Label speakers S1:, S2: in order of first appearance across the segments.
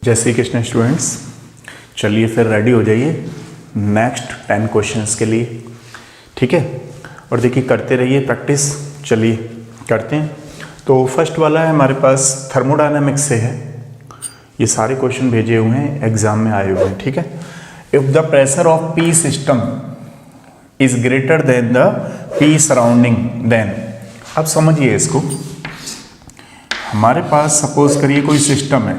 S1: जय श्री कृष्ण स्टूडेंट्स, चलिए फिर रेडी हो जाइए नेक्स्ट 10 क्वेश्चंस के लिए। ठीक है, और देखिए करते रहिए प्रैक्टिस। चलिए करते हैं। तो फर्स्ट वाला है हमारे पास थर्मोडायनामिक्स से है। ये सारे क्वेश्चन भेजे हुए हैं, एग्जाम में आए हुए हैं। ठीक है, if the pressure of P system is greater than the P surrounding then. अब समझिए इसको, हमारे पास सपोज करिए कोई सिस्टम है,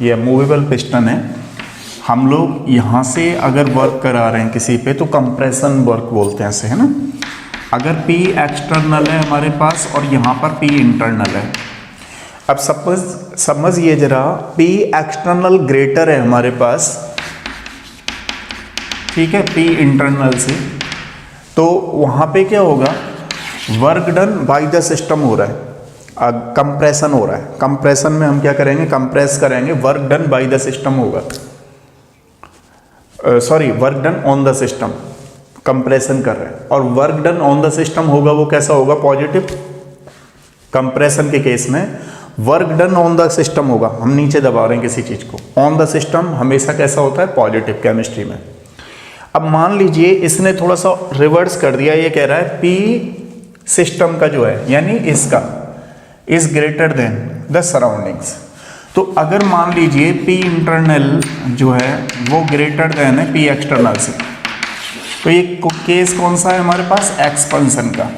S1: ये मूवेबल पिस्टन है। हम लोग यहाँ से अगर वर्क करा रहे हैं किसी पे तो कंप्रेशन वर्क बोलते हैं इसे, है ना। अगर P एक्सटर्नल है हमारे पास और यहाँ पर P इंटरनल है। अब सपोज समझिए जरा, P एक्सटर्नल ग्रेटर है हमारे पास, ठीक है, P इंटरनल से, तो वहाँ पे क्या होगा, work done by the system हो रहा है, कंप्रेशन हो रहा है। कंप्रेशन में हम क्या करेंगे, कंप्रेस करेंगे, work done by the system होगा, sorry work done on the system, compression कर रहे हैं। और work done on the system होगा, वो कैसा होगा, पॉजिटिव। कंप्रेशन के केस में work done on the system होगा, हम नीचे दबा रहे हैं किसी चीज को, ऑन द सिस्टम हमेशा कैसा होता है, पॉजिटिव केमिस्ट्री में। अब मान लीजिए इसने थोड़ा सा रिवर्स कर दिया, ये कह रहा है पी सिस्टम का जो है, यानी इसका is greater than the surroundings. तो अगर मान लीजिए P इंटरनल जो है वो ग्रेटर देन है P एक्सटर्नल से, तो ये केस कौन सा है हमारे पास, एक्सपेंशन का।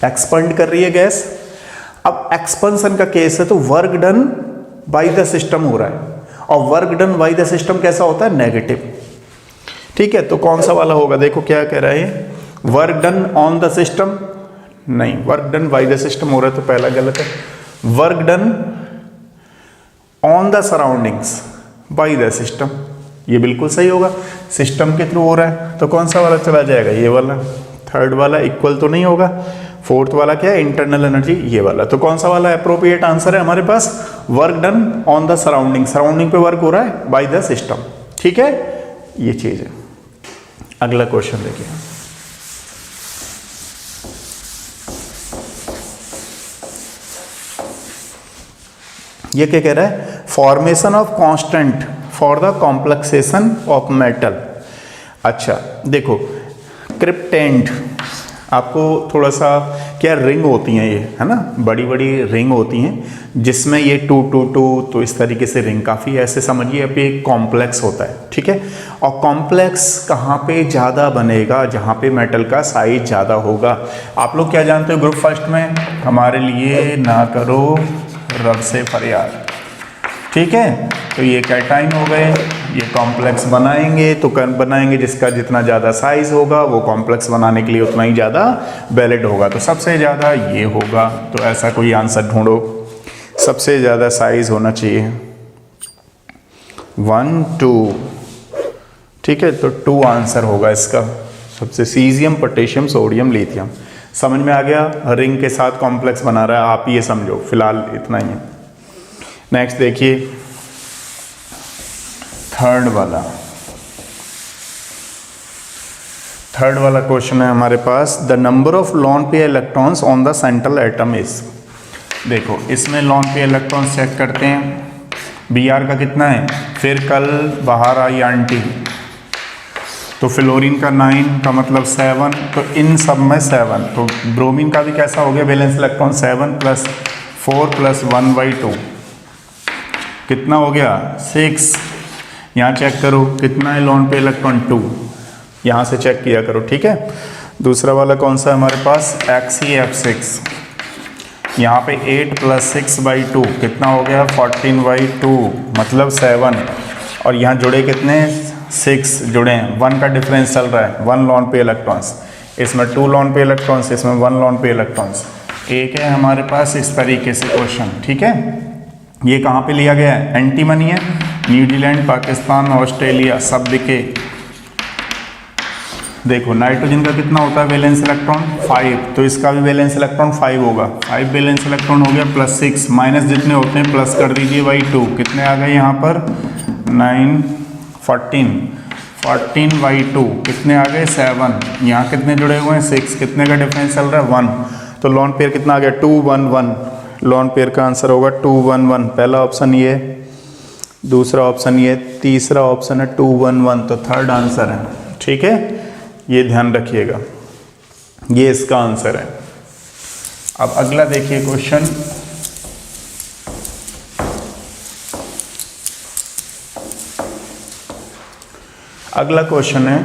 S1: एक्सपेंड कर रही है गैस। अब एक्सपेंशन का केस है तो work done by the system हो रहा है, और work done by the system कैसा होता है, नेगेटिव। ठीक है, तो कौन सा वाला होगा, देखो क्या कह रहा है, work done on the system, नहीं, work done by the system हो रहा है तो पहला गलत है। Work done on the surroundings by the system, ये बिल्कुल सही होगा, सिस्टम के थ्रू हो रहा है, तो कौन सा वाला चला जाएगा, ये वाला। थर्ड वाला इक्वल तो नहीं होगा। फोर्थ वाला क्या है, इंटरनल एनर्जी, ये वाला। तो कौन सा वाला अप्रोप्रिएट आंसर है हमारे पास, work done on the surrounding, surrounding पे वर्क हो रहा है बाय द सिस्टम। ठीक है, ये चीज है। अगला क्वेश्चन देखिए, ये क्या कह रहा है, formation of constant for the complexation of metal. अच्छा देखो, क्रिप्टेंट, आपको थोड़ा सा क्या, रिंग होती हैं ये, है ना, बड़ी बड़ी रिंग होती हैं जिसमें ये 2 2 2, तो इस तरीके से रिंग काफ़ी ऐसे समझिए अब ये कॉम्प्लेक्स होता है। ठीक है, और कॉम्प्लेक्स कहाँ पे ज़्यादा बनेगा, जहाँ पे मेटल का साइज ज़्यादा होगा। आप लोग क्या जानते हो ग्रुप फर्स्ट में, हमारे लिए ना करो रब से फरियाद। ठीक है, तो ये कैटाइन हो गए, ये कॉम्प्लेक्स बनाएंगे तो बनाएंगे जिसका जितना ज़्यादा साइज होगा वो कॉम्प्लेक्स बनाने के लिए उतना ही ज़्यादा वैलिड होगा, तो सबसे ज़्यादा ये होगा। तो ऐसा कोई आंसर ढूंढो, सबसे ज़्यादा साइज होना चाहिए 1 2। ठीक है, तो 2 आंसर होगा इसका, सबसे सीजियम पोटेशियम सोडियम लिथियम। समझ में आ गया, रिंग के साथ कॉम्प्लेक्स बना रहा है, आप ये समझो, फिलहाल इतना ही है। नेक्स्ट देखिए, थर्ड वाला क्वेश्चन है हमारे पास, the number of lone pair electrons on the central atom is. देखो इसमें लॉन पेयर इलेक्ट्रॉन्स चेक करते हैं, Br का कितना है, फिर कल बाहर आई आंटी, तो फ्लोरीन का 9 का मतलब 7, तो इन सब में 7, तो ब्रोमीन का भी कैसा हो गया, वैलेंस इलेक्ट्रॉन 7 + 4 + 1/2, कितना हो गया, 6। यहाँ चेक करो कितना है लॉन पे इलेक्ट्रॉन, 2, यहाँ से चेक किया करो। ठीक है, दूसरा वाला कौन सा है हमारे पास, XeF6, यहाँ पे 8 + 6/2 कितना हो गया, 14/2 मतलब 7, और यहाँ जुड़े कितने, 6 जुड़े हैं, 1 का डिफरेंस चल रहा है, 1 लॉन पे इलेक्ट्रॉन्स, इसमें 2 लॉन पे इलेक्ट्रॉन्स, इसमें 1 लॉन पे इलेक्ट्रॉन्स। एक है हमारे पास इस तरीके से क्वेश्चन। ठीक है, ये कहाँ पे लिया गया है, एंटीमनी है, न्यूजीलैंड, पाकिस्तान, ऑस्ट्रेलिया सब दिखे। देखो नाइट्रोजन का कितना होता है वैलेंस इलेक्ट्रॉन, 5, तो इसका भी वैलेंस इलेक्ट्रॉन 5 होगा, 5 वैलेंस इलेक्ट्रॉन हो गया, +6 माइनस जितने होते हैं प्लस कर दीजिए /2, कितने आ गए यहाँ पर, 9 14/2 कितने आ गए, 7, यहाँ कितने जुड़े हुए हैं, 6, कितने का डिफरेंस चल रहा है, 1, तो लॉन पेयर कितना आ गया, 2 1 1, लॉन पेयर का आंसर होगा 2 1 1, पहला ऑप्शन ये। दूसरा ऑप्शन ये, तीसरा ऑप्शन है 211, तो थर्ड आंसर है। ठीक है, ये ध्यान रखिएगा, ये इसका आंसर है। अब अगला देखिए क्वेश्चन, अगला क्वेश्चन है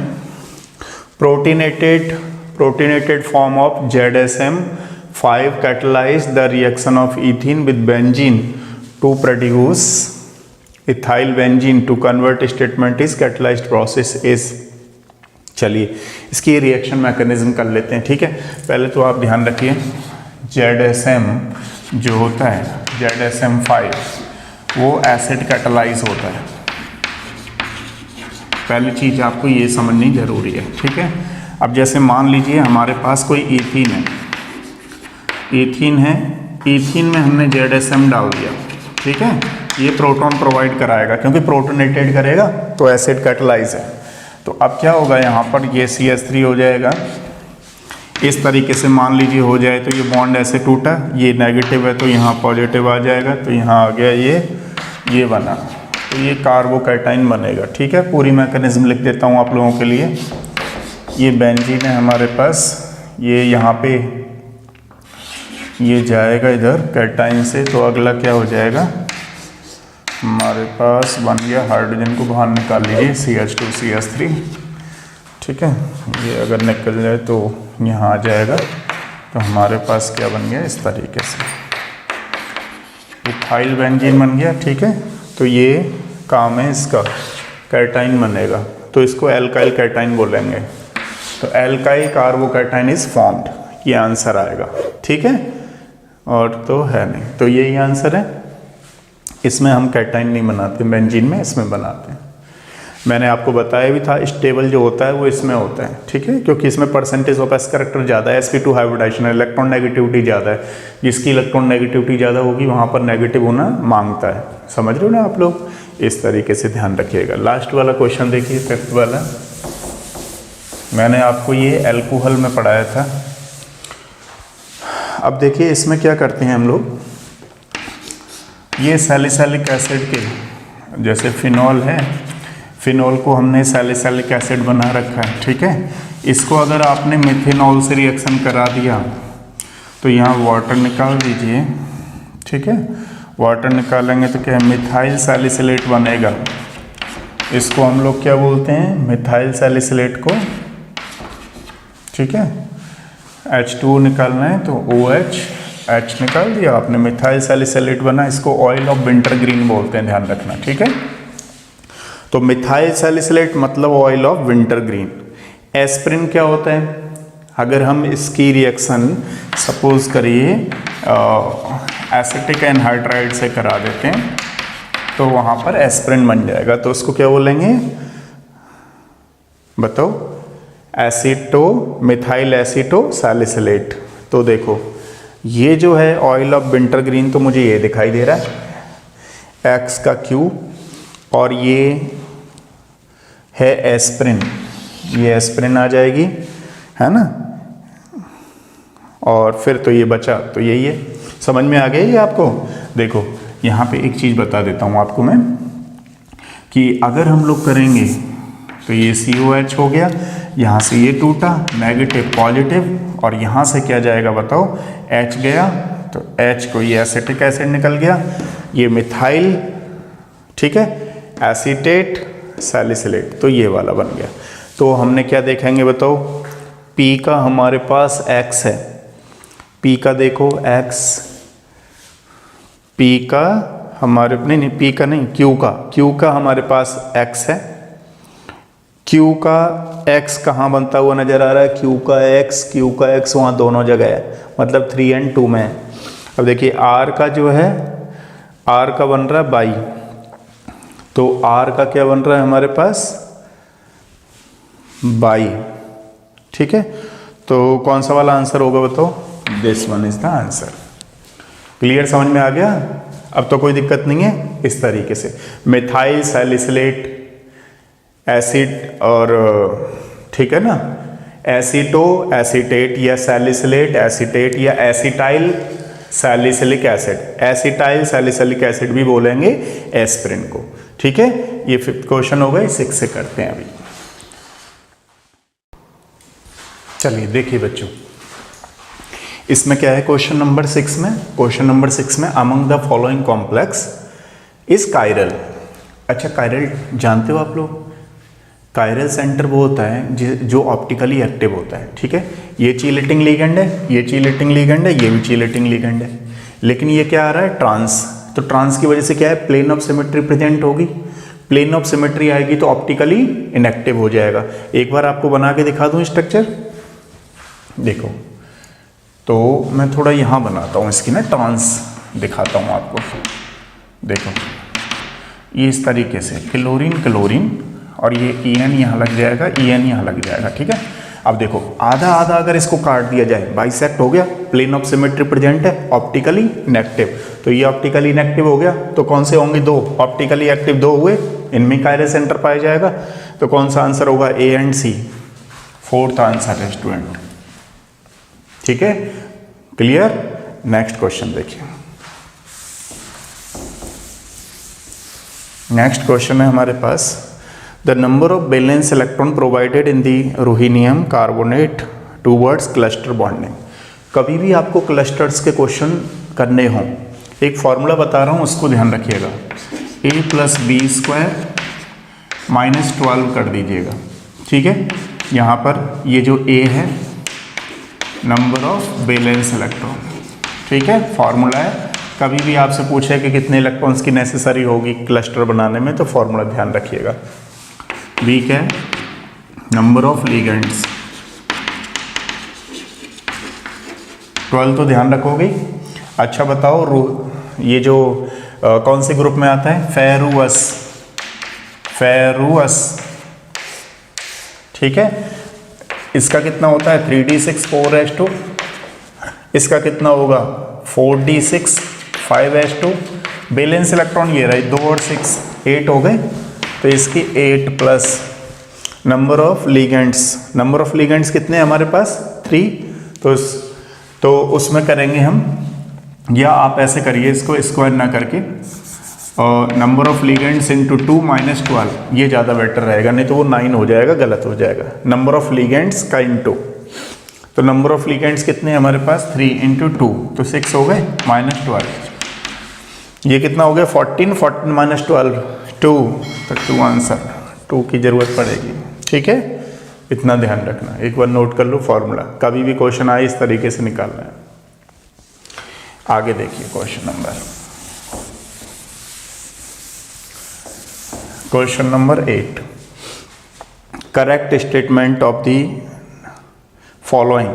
S1: protonated form of ZSM5 catalyze the reaction of ethene with benzene to produce ethyl benzene to convert statement is catalyzed process is। चलिए इसकी रिएक्शन मैकेनिज्म कर लेते हैं। ठीक है, पहले तो आप ध्यान रखिए ZSM जो होता है ZSM5 वो एसिड कैटलाइज होता है। पहली चीज़ आपको ये समझनी ज़रूरी है। ठीक है, अब जैसे मान लीजिए हमारे पास कोई ईथीन है, ईथीन में हमने ZSM डाल दिया। ठीक है, ये प्रोटॉन प्रोवाइड कराएगा क्योंकि प्रोटोनेटेड करेगा तो एसिड कैटलाइज है। तो अब क्या होगा, यहाँ पर ये CH3 हो जाएगा, इस तरीके से मान लीजिए हो जाए तो ये बॉन्ड ऐसे टूटा, ये नेगेटिव है तो यहाँ पॉजिटिव आ जाएगा, तो यहाँ आ गया ये बना, तो ये कार्बोकैटाइन बनेगा। ठीक है, पूरी मैकेनिज्म लिख देता हूँ आप लोगों के लिए। ये बेंजीन है हमारे पास, ये यहाँ पे ये जाएगा इधर कैटाइन से, तो अगला क्या हो जाएगा हमारे पास बन गया, हाइड्रोजन को बाहर निकाल लीजिए CH2 CH3। ठीक है, ये अगर निकल जाए तो यहाँ आ जाएगा, तो हमारे पास क्या बन गया इस तरीके से इथाइल बेंजीन बन गया। ठीक है, तो ये काम है इसका, कैटाइन बनेगा, तो इसको एल्काइल कैटाइन बोलेंगे। तो एल्काइल कार्बोकैटाइन इज फॉर्म्ड, ये आंसर आएगा। ठीक है, और तो है नहीं, तो यही आंसर है। इसमें हम कैटाइन नहीं बनाते, बेंजीन में इसमें बनाते हैं। मैंने आपको बताया भी था स्टेबल जो होता है वो इसमें होता है। ठीक है, क्योंकि इसमें परसेंटेज ऑफ एस कैरेक्टर ज़्यादा है, sp2 हाइब्रिडाइजेशन, इलेक्ट्रॉन नेगेटिविटी ज़्यादा है, जिसकी इलेक्ट्रॉन नेगेटिविटी ज़्यादा होगी वहाँ पर नेगेटिव होना मांगता है। समझ रहे हो ना आप लोग, इस तरीके से ध्यान रखिएगा। लास्ट वाला क्वेश्चन देखिए, फिफ्थ वाला, मैंने आपको ये एल्कोहल में पढ़ाया था। अब देखिए इसमें क्या करते हैं हम लोग, ये सैलिसिलिक एसिड के, जैसे फिनॉल है, फिनॉल को हमने सैलिसिलिक एसिड बना रखा है। ठीक है, इसको अगर आपने मिथेनॉल से रिएक्शन करा दिया तो यहाँ वाटर निकाल दीजिए। ठीक है, वाटर निकालेंगे तो क्या है, मिथाइल सैलिसिलेट बनेगा। इसको हम लोग क्या बोलते हैं, मिथाइल सैलिसिलेट को। ठीक है, H2 निकालना है तो OH, H निकाल दिया आपने, मिथाइल सैलिसिलेट बना। इसको ऑयल ऑफ विंटर ग्रीन बोलते हैं, ध्यान रखना। ठीक है, तो मिथाइल सैलिसिलेट मतलब oil of winter green. Aspirin क्या होता है, अगर हम इसकी रिएक्शन सपोज करिए एसिटिक एनहाइड्राइड से करा देते हैं तो वहाँ पर एस्पिरिन बन जाएगा। तो उसको क्या बोलेंगे बताओ, मिथाइल एसीटो सैलिसिलेट। तो देखो ये जो है ऑयल ऑफ विंटर ग्रीन, तो मुझे ये दिखाई दे रहा है X का Q, और ये है एस्पिरिन, ये एस्पिरिन आ जाएगी, है ना। और फिर तो ये बचा, तो यही है। समझ में आ गया ये आपको। देखो यहाँ पे एक चीज़ बता देता हूँ आपको मैं, कि अगर हम लोग करेंगे तो ये COH हो गया, यहाँ से ये टूटा, नेगेटिव पॉजिटिव, और यहाँ से क्या जाएगा बताओ, H गया, तो H को ये एसिटिक एसिड निकल गया, ये मिथाइल, ठीक है, एसीटेट सैलिसिलेट, तो ये वाला बन गया। तो हमने क्या देखेंगे बताओ, P का हमारे पास X है, P का देखो X, P का हमारे नहीं P का नहीं, Q का हमारे पास X है। Q का X कहाँ बनता हुआ नज़र आ रहा है, Q का X वहाँ दोनों जगह है, मतलब 3 और 2 में है। अब देखिए R का जो है, R का बन रहा है बाई, तो R का क्या बन रहा है हमारे पास, बाई। ठीक है, तो कौन सा वाला आंसर होगा बताओ, this one is the answer. Clear, समझ में आ गया। अब तो कोई दिक्कत नहीं है। इस तरीके से मिथाइल सैलिसिलेट एसिड, और ठीक है ना, एसीटो एसीटेट या सैलिसिलेट एसीटेट या acetyl salicylic acid, acetyl salicylic acid भी बोलेंगे एस्पिरिन को। ठीक है, ये 5th क्वेश्चन हो गए। 6 से करते हैं अभी। चलिए देखिए बच्चों, इसमें क्या है क्वेश्चन नंबर 6 में। क्वेश्चन नंबर 6 में among the following complex is chiral. अच्छा, कायरल जानते हो आप लोग? कायरल सेंटर वो होता है जो ऑप्टिकली एक्टिव होता है। ठीक है, ये चीलेटिंग लिगेंड है, ये चीलेटिंग लिगेंड है, ये भी चीलेटिंग लिगेंड है, लेकिन ये क्या आ रहा है? ट्रांस। तो ट्रांस की वजह से क्या है? प्लेन ऑफ सिमेट्री प्रेजेंट होगी। प्लेन ऑफ सिमेट्री आएगी तो ऑप्टिकली इनएक्टिव हो जाएगा। एक बार आपको बना के दिखा दूं स्ट्रक्चर, देखो। तो मैं थोड़ा यहाँ बनाता हूँ इसकी ना ट्रांस दिखाता हूँ आपको। देखो ये इस तरीके से क्लोरीन क्लोरीन, और ये EN यहाँ लग जाएगा, EN यहाँ लग जाएगा। ठीक है, अब देखो आधा आधा अगर इसको काट दिया जाए, बाइसेक्ट हो गया, प्लेन ऑफ सिमेट्री प्रेजेंट है, ऑप्टिकली इनएक्टिव। तो ये ऑप्टिकली इनएक्टिव हो गया, तो कौन से होंगे? 2। ऑप्टिकली एक्टिव 2 हुए, इनमें कायरल सेंटर पाया जाएगा। तो कौन सा आंसर होगा? A and C, 4th answer है स्टूडेंट। ठीक है, क्लियर। नेक्स्ट क्वेश्चन देखिए। नेक्स्ट क्वेश्चन है हमारे पास, the number of valence electron provided in the ruthenium carbonate towards cluster bonding. कभी भी आपको क्लस्टर्स के क्वेश्चन करने हों, एक फॉर्मूला बता रहा हूँ, उसको ध्यान रखिएगा। A + B² -12 कर दीजिएगा। ठीक है, यहाँ पर ये जो A है नंबर ऑफ वैलेंस इलेक्ट्रॉन। ठीक है, फॉर्मूला है। कभी भी आपसे पूछे कि कितने इलेक्ट्रॉन्स की नेसेसरी होगी क्लस्टर बनाने में, तो फॉर्मूला ध्यान रखिएगा। B क्या है? Number of ligands. 12 तो ध्यान रखोगे। अच्छा बताओ, ये जो कौन से ग्रुप में आता है? फेरुअस। फेरुअस। ठीक है, इसका कितना होता है? 3d6 4s2। इसका कितना होगा? 4d6 5s2। वैलेंस इलेक्ट्रॉन ये रहे 2 और 6, 8 हो गए। तो इसकी 8 plus number of ligands. Number of ligands कितने हैं हमारे पास? 3। तो उसमें करेंगे हम, या आप ऐसे करिए इसको स्क्वायर ना करके, और नंबर ऑफ लिगेंड्स इंटू 2 - 12, ये ज़्यादा बेटर रहेगा, नहीं तो वो 9 हो जाएगा, गलत हो जाएगा। नंबर ऑफ लिगेंड्स का इंटू, तो नंबर ऑफ लिगेंड्स कितने हैं हमारे पास? 3 × 2, तो 6 हो गए, -12। ये कितना हो गया? 14 - 12 2, तो 2 आंसर। 2 की जरूरत पड़ेगी। ठीक है, इतना ध्यान रखना। एक बार नोट कर लो फॉर्मूला, कभी भी क्वेश्चन आए इस तरीके से निकालना है। आगे देखिए question number 8। Correct statement of the following,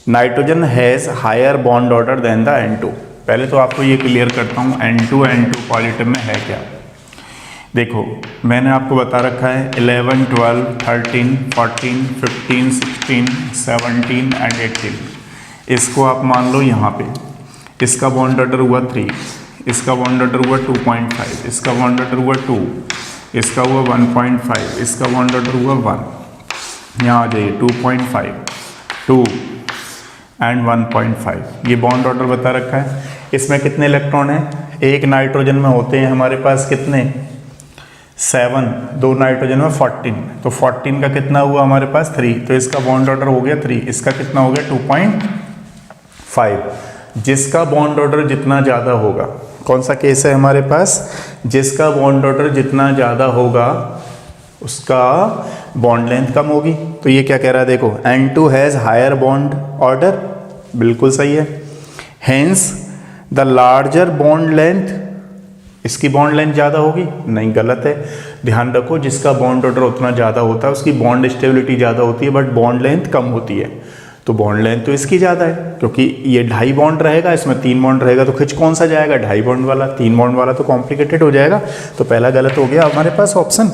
S1: nitrogen has higher bond order than the N2। पहले तो आपको ये क्लियर करता हूँ N2 पॉजिटिव में है क्या। देखो मैंने आपको बता रखा है 11, 12, 13, 14, 15, 16, 17 एंड 18। इसको आप मान लो यहाँ पे, इसका बॉन्ड ऑर्डर हुआ 3, इसका बॉन्ड ऑर्डर हुआ 2.5, इसका बॉन्ड ऑर्डर हुआ 2, इसका हुआ 1.5, इसका बॉन्ड ऑर्डर हुआ 1। यहाँ आ जाइए 2.5, 2 एंड 1.5, ये बॉन्ड ऑर्डर बता रखा है। इसमें कितने इलेक्ट्रॉन हैं? एक नाइट्रोजन में होते हैं हमारे पास कितने? 7, 2 नाइट्रोजन में 14, तो 14 का कितना हुआ हमारे पास? 3, तो इसका बॉन्ड ऑर्डर हो गया 3, इसका कितना हो गया? 2.5। जिसका बॉन्ड ऑर्डर जितना ज़्यादा होगा, कौन सा केस है हमारे पास? जिसका बॉन्ड ऑर्डर जितना ज़्यादा होगा उसका बॉन्ड लेंथ कम होगी। तो ये क्या कह रहा है? देखो N2 has higher bond order, बिल्कुल सही है। Hence the larger bond length, इसकी बॉन्ड लेंथ ज़्यादा होगी? नहीं, गलत है। ध्यान रखो, जिसका बॉन्ड ऑर्डर उतना ज़्यादा होता है उसकी बॉन्ड स्टेबिलिटी ज़्यादा होती है, बट बॉन्ड लेंथ कम होती है। तो बॉन्ड लेंथ तो इसकी ज़्यादा है, क्योंकि ये 2.5 बॉन्ड रहेगा, इसमें 3 बॉन्ड रहेगा, तो खिंच कौन सा जाएगा? 2.5 बॉन्ड वाला। 3 बॉन्ड वाला तो कॉम्प्लिकेटेड हो जाएगा, तो पहला गलत हो गया हमारे पास option.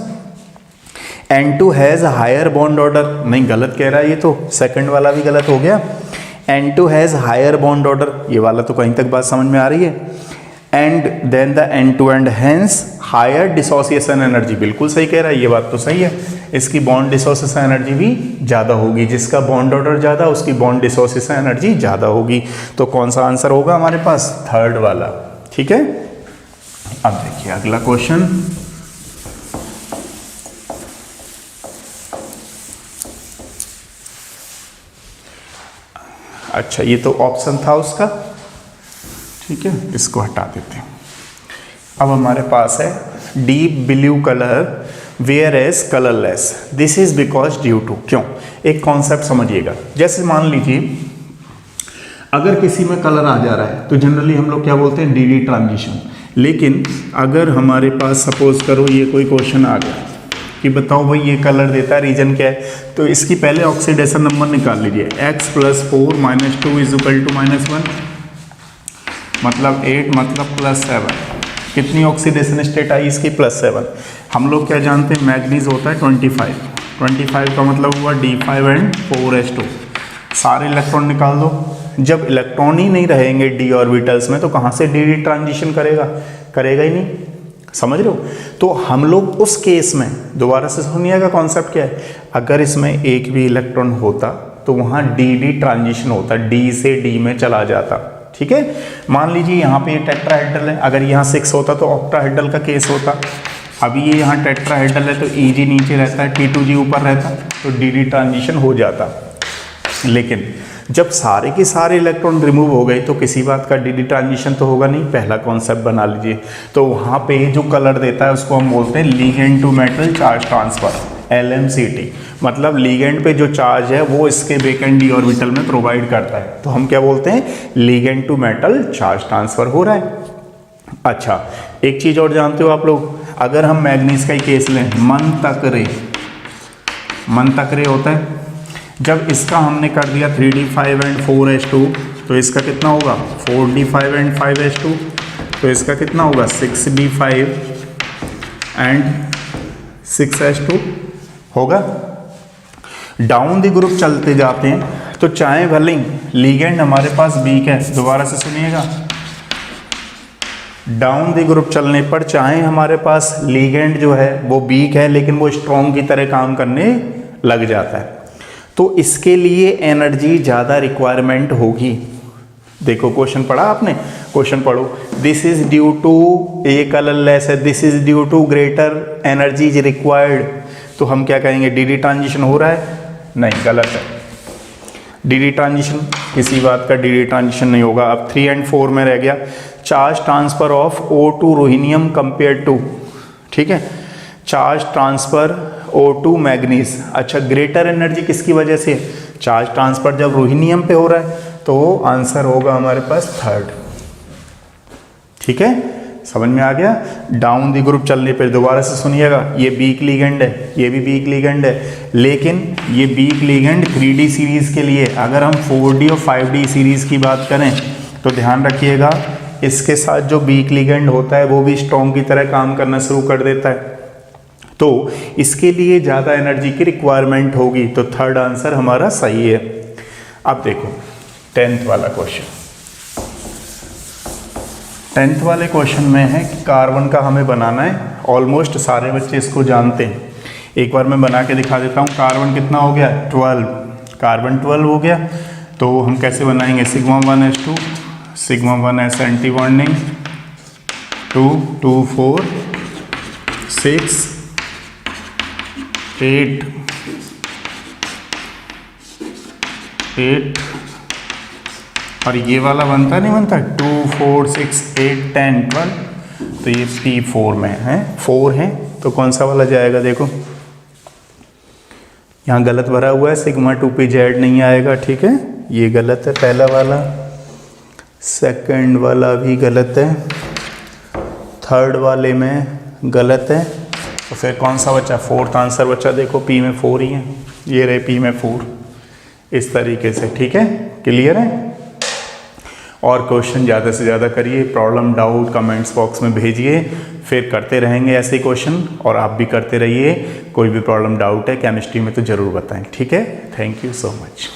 S1: N2 has higher bond order, नहीं गलत कह रहा है ये, तो सेकंड वाला भी गलत हो गया। N2 has higher bond order, ये वाला तो कहीं तक बात समझ में आ रही है। And then the N2 and hence higher dissociation energy, बिल्कुल सही कह रहा है, ये बात तो सही है। इसकी बॉन्ड डिसोसिएशन एनर्जी भी ज़्यादा होगी, जिसका बॉन्ड ऑर्डर ज़्यादा उसकी बॉन्ड डिसोसिएशन एनर्जी ज़्यादा होगी। तो कौन सा आंसर होगा हमारे पास? थर्ड वाला। ठीक है, अब देखिए अगला क्वेश्चन, अच्छा ये तो ऑप्शन था उसका, ठीक है, इसको हटा देते हैं। अब हमारे पास है deep blue colour whereas colourless, this is because due to, क्यों, एक कॉन्सेप्ट समझिएगा। जैसे मान लीजिए अगर किसी में कलर आ जा रहा है तो जनरली हम लोग क्या बोलते हैं, डीडी ट्रांजिशन। लेकिन अगर हमारे पास सपोज करो ये कोई क्वेश्चन आ गया कि बताओ भाई ये कलर देता है, रीजन क्या है, तो इसकी पहले ऑक्सीडेशन नंबर निकाल लीजिए, x + 4 - 2 = -1, मतलब 8 मतलब +7। कितनी ऑक्सीडेशन स्टेट आई इसकी, +7। हम लोग क्या जानते हैं, मैग्नीज होता है 25 का मतलब हुआ D5 and 4s2। सारे इलेक्ट्रॉन निकाल दो। जब इलेक्ट्रॉन ही नहीं रहेंगे d ऑर्बिटल्स में तो कहाँ से डी ट्रांजिशन करेगा, करेगा ही नहीं, समझ रहे हो। तो हम लोग उस केस में, दोबारा से सुनिएगा कॉन्सेप्ट क्या है, अगर इसमें एक भी इलेक्ट्रॉन होता तो वहाँ डी ट्रांजिशन होता, डी से डी में चला जाता, ठीक है। मान लीजिए यहाँ पे ये टेट्राहेड्रल है, अगर यहाँ 6 होता तो ऑक्टाहेड्रल का केस होता। अभी ये यहाँ टेट्राहेड्रल है तो Eg नीचे रहता है, T2G ऊपर रहता, तो डी ट्रांजिशन हो जाता। लेकिन जब सारे के सारे इलेक्ट्रॉन रिमूव हो गए तो किसी बात का डी ट्रांजिशन तो होगा नहीं, पहला कॉन्सेप्ट बना लीजिए। तो वहाँ पे जो कलर देता है उसको हम बोलते हैं ligand to metal charge transfer, LMCT। मतलब लिगेंड पे जो चार्ज है वो इसके वैकेंट डी ऑर्बिटल में प्रोवाइड करता है, तो हम क्या बोलते हैं, ligand to metal charge transfer हो रहा है। अच्छा एक चीज़ और जानते हो आप लोग, अगर हम मैग्नीज का ही केस लें, मन तक रे होता है, जब इसका हमने कर दिया 3d5 and 4s2 तो इसका कितना होगा, 4d5 and 5s2, तो इसका कितना होगा, 6d5 and 6s2 होगा। डाउन द ग्रुप चलते जाते हैं तो चाहे भले लीगेंड हमारे पास वीक है, दोबारा से सुनिएगा, डाउन द ग्रुप चलने पर चाहे हमारे पास लीगेंड जो है वो वीक है लेकिन वो स्ट्रॉन्ग की तरह काम करने लग जाता है, तो इसके लिए एनर्जी ज़्यादा रिक्वायरमेंट होगी। देखो क्वेश्चन पढ़ा आपने, क्वेश्चन पढ़ो, दिस इज ड्यू टू, ये कलरलेस है, this is due to greater energy is required, तो हम क्या कहेंगे, डी ट्रांजिशन हो रहा है, नहीं, गलत है। डी ट्रांजिशन, किसी बात का डी ट्रांजिशन नहीं होगा। अब 3 and 4 में रह गया, charge transfer of O2 ruthenium compare to, ठीक है, चार्ज ट्रांसफर O2 मैग्नीज। अच्छा ग्रेटर एनर्जी किसकी वजह से, चार्ज ट्रांसफर जब रोहिनियम पे हो रहा है तो आंसर होगा हमारे पास 3rd, ठीक है, समझ में आ गया। डाउन द ग्रुप चलने पर दोबारा से सुनिएगा, ये वीक लिगेंड है, ये भी वीक लिगेंड है, लेकिन ये वीक लिगेंड 3D सीरीज के लिए, अगर हम 4D और 5D सीरीज की बात करें तो ध्यान रखिएगा इसके साथ जो वीक लिगेंड होता है वो भी स्ट्रॉन्ग की तरह काम करना शुरू कर देता है, तो इसके लिए ज़्यादा एनर्जी की रिक्वायरमेंट होगी, तो 3rd आंसर हमारा सही है। अब देखो 10th वाला क्वेश्चन, 10th वाले क्वेश्चन में है कि कार्बन का हमें बनाना है, ऑलमोस्ट सारे बच्चे इसको जानते हैं, एक बार मैं बना के दिखा देता हूँ। कार्बन कितना हो गया, 12, कार्बन 12 हो गया, तो हम कैसे बनाएंगे, σ1s2, σ1s एंटी बॉन्डिंग 2 2 4 6 8 8 और ये वाला बनता नहीं बनता 2 4 6 8 10 12, तो ये P4 में है, 4 है, तो कौन सा वाला जाएगा, देखो यहाँ गलत भरा हुआ है, σ2pz नहीं आएगा, ठीक है, ये गलत है पहला वाला, सेकंड वाला भी गलत है, 3rd वाले में गलत है, तो फिर कौन सा बचा, 4th आंसर बचा, देखो P में 4 ही है, ये रहे P में 4, इस तरीके से, ठीक है, क्लियर है। और क्वेश्चन ज़्यादा से ज़्यादा करिए, प्रॉब्लम डाउट कमेंट्स बॉक्स में भेजिए, फिर करते रहेंगे ऐसे क्वेश्चन, और आप भी करते रहिए, कोई भी प्रॉब्लम डाउट है केमिस्ट्री में तो ज़रूर बताएं, ठीक है। Thank you so much.